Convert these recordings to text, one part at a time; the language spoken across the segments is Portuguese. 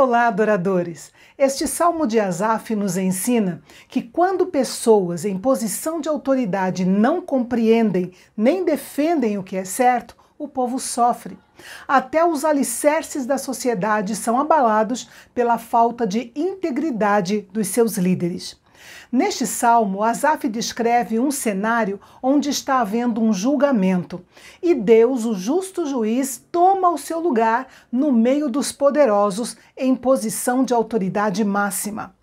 Olá, adoradores! Este Salmo de Asaf nos ensina que quando pessoas em posição de autoridade não compreendem nem defendem o que é certo, o povo sofre. Até os alicerces da sociedade são abalados pela falta de integridade dos seus líderes. Neste salmo, Asaf descreve um cenário onde está havendo um julgamento e Deus, o justo juiz, toma o seu lugar no meio dos poderosos em posição de autoridade máxima.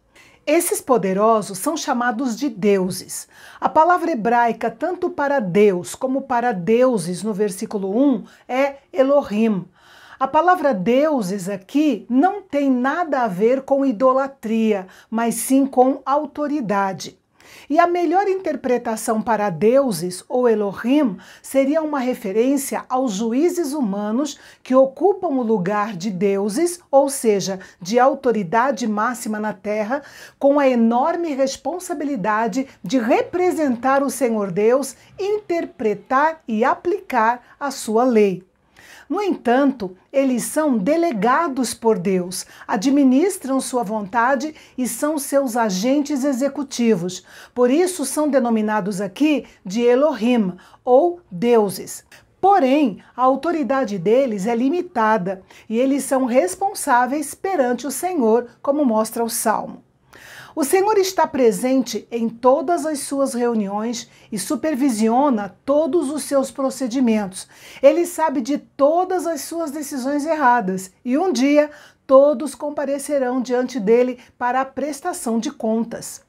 Esses poderosos são chamados de deuses. A palavra hebraica, tanto para Deus como para deuses, no versículo 1, é Elohim. A palavra deuses aqui não tem nada a ver com idolatria, mas sim com autoridade. E a melhor interpretação para deuses, ou Elohim, seria uma referência aos juízes humanos que ocupam o lugar de deuses, ou seja, de autoridade máxima na terra, com a enorme responsabilidade de representar o Senhor Deus, interpretar e aplicar a sua lei. No entanto, eles são delegados por Deus, administram sua vontade e são seus agentes executivos. Por isso são denominados aqui de Elohim, ou deuses. Porém, a autoridade deles é limitada e eles são responsáveis perante o Senhor, como mostra o Salmo. O Senhor está presente em todas as suas reuniões e supervisiona todos os seus procedimentos. Ele sabe de todas as suas decisões erradas e um dia todos comparecerão diante dele para a prestação de contas.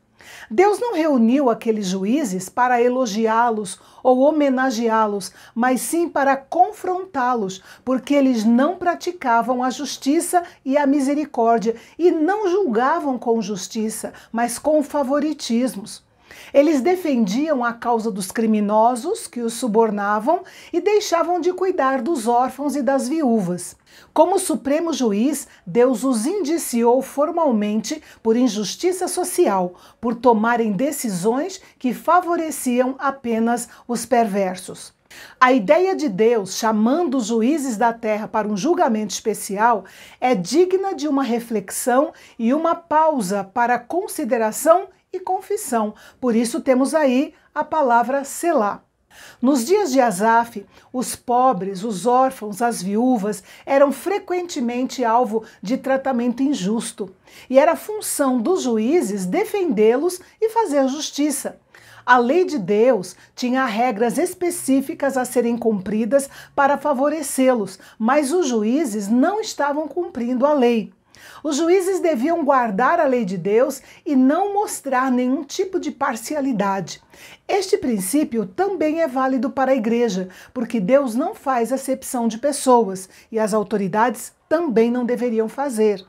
Deus não reuniu aqueles juízes para elogiá-los ou homenageá-los, mas sim para confrontá-los, porque eles não praticavam a justiça e a misericórdia e não julgavam com justiça, mas com favoritismos. Eles defendiam a causa dos criminosos que os subornavam e deixavam de cuidar dos órfãos e das viúvas. Como supremo juiz, Deus os indiciou formalmente por injustiça social, por tomarem decisões que favoreciam apenas os perversos. A ideia de Deus chamando os juízes da terra para um julgamento especial é digna de uma reflexão e uma pausa para consideração e confissão. Por isso temos aí a palavra selá. Nos dias de Asaf, os pobres, os órfãos, as viúvas eram frequentemente alvo de tratamento injusto, e era função dos juízes defendê-los e fazer justiça. A lei de Deus tinha regras específicas a serem cumpridas para favorecê-los, mas os juízes não estavam cumprindo a lei. Os juízes deviam guardar a lei de Deus e não mostrar nenhum tipo de parcialidade. Este princípio também é válido para a igreja, porque Deus não faz acepção de pessoas e as autoridades também não deveriam fazer.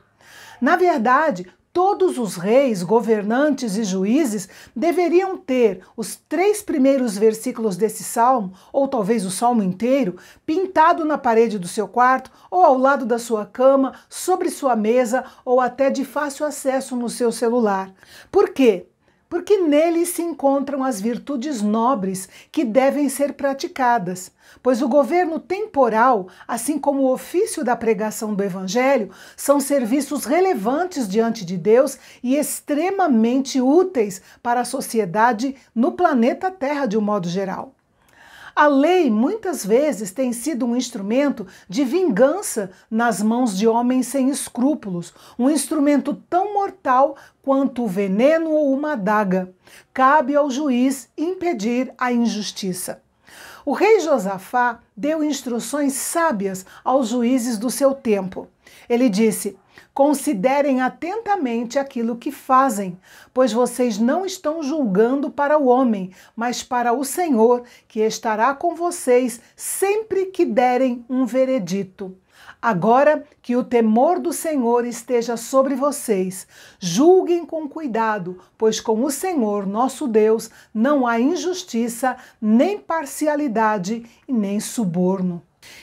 Na verdade, todos os reis, governantes e juízes deveriam ter os 3 primeiros versículos desse salmo, ou talvez o salmo inteiro, pintado na parede do seu quarto, ou ao lado da sua cama, sobre sua mesa, ou até de fácil acesso no seu celular. Por quê? Porque nele se encontram as virtudes nobres que devem ser praticadas, pois o governo temporal, assim como o ofício da pregação do Evangelho, são serviços relevantes diante de Deus e extremamente úteis para a sociedade no planeta Terra de um modo geral. A lei muitas vezes tem sido um instrumento de vingança nas mãos de homens sem escrúpulos, um instrumento tão mortal quanto o veneno ou uma adaga. Cabe ao juiz impedir a injustiça. O rei Josafá deu instruções sábias aos juízes do seu tempo. Ele disse: considerem atentamente aquilo que fazem, pois vocês não estão julgando para o homem, mas para o Senhor, que estará com vocês sempre que derem um veredito. Agora que o temor do Senhor esteja sobre vocês, julguem com cuidado, pois com o Senhor, nosso Deus, não há injustiça, nem parcialidade e nem suborno.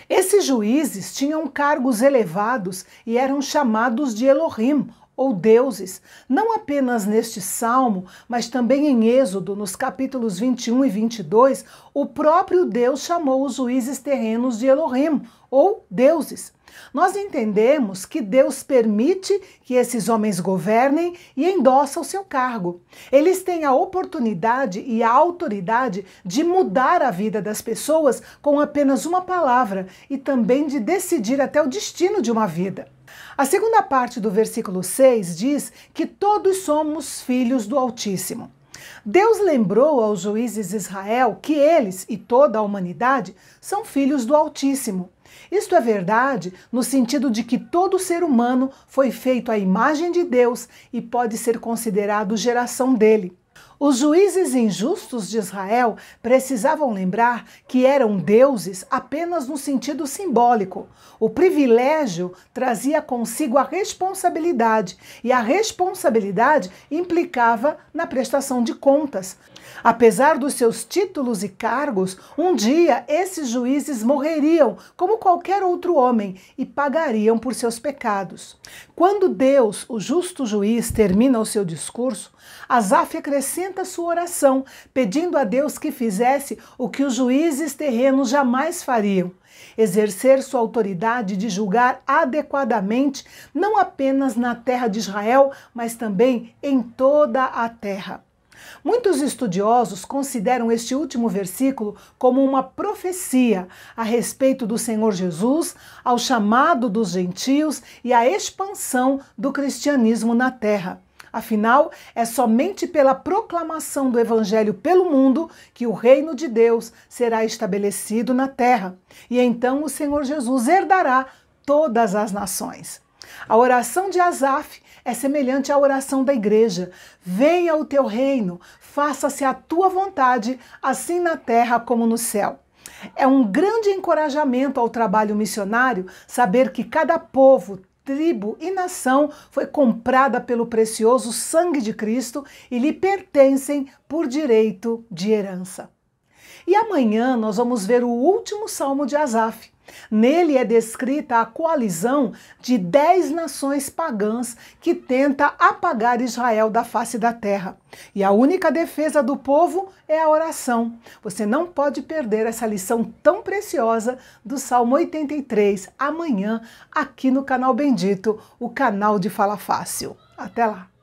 Esses juízes tinham cargos elevados e eram chamados de Elohim, ou deuses. Não apenas neste salmo, mas também em Êxodo, nos capítulos 21 e 22, o próprio Deus chamou os juízes terrenos de Elohim, ou deuses. Nós entendemos que Deus permite que esses homens governem e endossa o seu cargo. Eles têm a oportunidade e a autoridade de mudar a vida das pessoas com apenas uma palavra e também de decidir até o destino de uma vida. A segunda parte do versículo 6 diz que todos somos filhos do Altíssimo. Deus lembrou aos juízes de Israel que eles e toda a humanidade são filhos do Altíssimo. Isto é verdade no sentido de que todo ser humano foi feito à imagem de Deus e pode ser considerado geração dele. Os juízes injustos de Israel precisavam lembrar que eram deuses apenas no sentido simbólico. O privilégio trazia consigo a responsabilidade, e a responsabilidade implicava na prestação de contas. Apesar dos seus títulos e cargos, um dia esses juízes morreriam como qualquer outro homem e pagariam por seus pecados. Quando Deus, o justo juiz, termina o seu discurso, Asaf acrescenta sua oração, pedindo a Deus que fizesse o que os juízes terrenos jamais fariam: exercer sua autoridade de julgar adequadamente, não apenas na terra de Israel, mas também em toda a terra. Muitos estudiosos consideram este último versículo como uma profecia a respeito do Senhor Jesus, ao chamado dos gentios e à expansão do cristianismo na terra. Afinal, é somente pela proclamação do Evangelho pelo mundo que o reino de Deus será estabelecido na terra. E então o Senhor Jesus herdará todas as nações. A oração de Asaf é semelhante à oração da igreja. Venha o teu reino, faça-se a tua vontade, assim na terra como no céu. É um grande encorajamento ao trabalho missionário saber que cada povo, tribo e nação foi comprada pelo precioso sangue de Cristo e lhe pertencem por direito de herança. E amanhã nós vamos ver o último salmo de Asaf. Nele é descrita a coalizão de 10 nações pagãs que tenta apagar Israel da face da terra. E a única defesa do povo é a oração. Você não pode perder essa lição tão preciosa do Salmo 83 amanhã aqui no canal Bendito, o canal de Fala Fácil. Até lá!